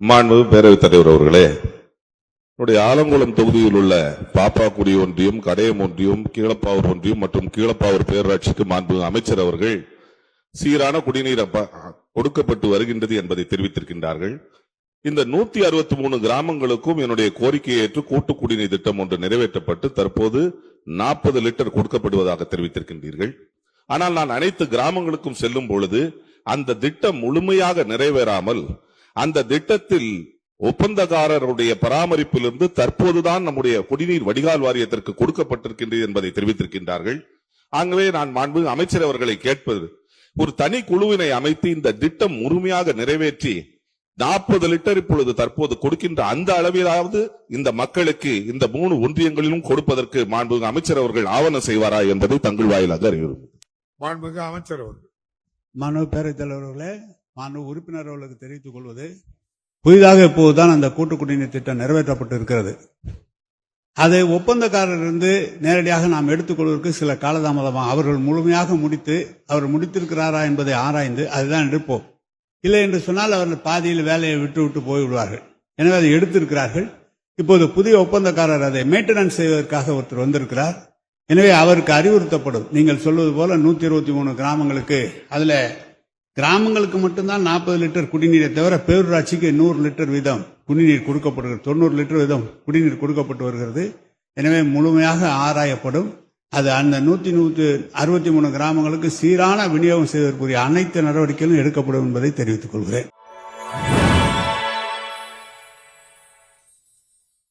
மாண்பு பேரவைத் தலைவர் அவர்களே, ஆலங்குளம் தொகுதியில் உள்ள பாப்பாக்குடி ஒன்றியம், கடையம் ஒன்றியம், கீழப்பாவூர் ஒன்றியம் மற்றும் கீழப்பாவூர் பேரூராட்சிக்கு மாண்பு அமைச்சர் அவர்கள் சீரான குடிநீர் கொடுக்கப்பட்டு வருகின்றது என்பதை தெரிவித்திருக்கின்றார்கள். இந்த 163 கிராமங்களுக்கும் என்னுடைய கோரிக்கையை ஏற்று கூட்டு குடிநீர் திட்டம் ஒன்று நிறைவேற்றப்பட்டு தற்போது 40 லிட்டர் கொடுக்கப்படுவதாக தெரிவித்திருக்கின்றீர்கள். ஆனால் நான் அனைத்து கிராமங்களுக்கும் செல்லும் பொழுது அந்த திட்டம் முழுமையாக நிறைவேறாமல் அந்த திட்டத்தில் ஒப்பந்தக்காரருடைய பராமரிப்பிலிருந்து தற்போதுதான் நம்முடைய குடிநீர் வடிகால் வாரியத்திற்கு கொடுக்கப்பட்டிருக்கின்றது என்பதை தெரிவித்திருக்கின்றார்கள். ஆகவே நான் மாண்பு அமைச்சர் அவர்களை கேட்பது, ஒரு தனி குழுவினை அமைத்து இந்த திட்டம் முழுமையாக நிறைவேற்றி 40 லிட்டர் இப்பொழுது தற்போது கொடுக்கின்ற அந்த அளவிலாவது இந்த மக்களுக்கு இந்த 3 ஒன்றியங்களிலும் கொடுப்பதற்கு மாண்பு அமைச்சர் அவர்கள் ஆவணம் செய்வாரா என்பதை தங்கள் வாயிலாக அறிவுறும். மாண்புமிகு அமைச்சர் அவர்கள். மாண்பு பேரவைத் தலைவர்களே, மாண்பு உறுப்பினர் அவர்களுக்கு தெரிவித்துக் கொள்வது, புதிதாக இப்போதுதான் அந்த கூட்டு குடிநீர் திட்டம் நிறைவேற்றப்பட்டு இருக்கிறது. அதை ஒப்பந்தக்காரரிலிருந்து நேரடியாக நாம் எடுத்துக்கொள்வதற்கு சில காலதாமதமாக அவர்கள் முழுமையாக அவர் முடித்திருக்கிறாரா என்பதை ஆராய்ந்து அதுதான் எடுப்போம். இல்லை என்று சொன்னால் அவர்கள் பாதியில் வேலையை விட்டு போய்விடுவார்கள். எனவே அதை எடுத்திருக்கிறார்கள். இப்போது புதிய ஒப்பந்தக்காரர் அதை மெயின்டெனன்ஸ் செய்வதற்காக ஒருத்தர் வந்திருக்கிறார். எனவே அவருக்கு அறிவுறுத்தப்படும். நீங்கள் சொல்வது போல 123 கிராமங்களுக்கு, அதுல கிராமங்களுக்கு மட்டும்தான் 40 லிட்டர் குடிநீரை தவிர பேரூராட்சிக்கு 100 லிட்டர் வீதம் குடிநீர் கொடுக்கப்படுகிறது, 90 லிட்டர் வீதம் குடிநீர் கொடுக்கப்பட்டு வருகிறது. எனவே முழுமையாக ஆராயப்படும். அது அந்த 163 கிராமங்களுக்கு சீரான விநியோகம் செய்வதற்குரிய அனைத்து நடவடிக்கைகளும் எடுக்கப்படும் என்பதை தெரிவித்துக் கொள்கிறேன்.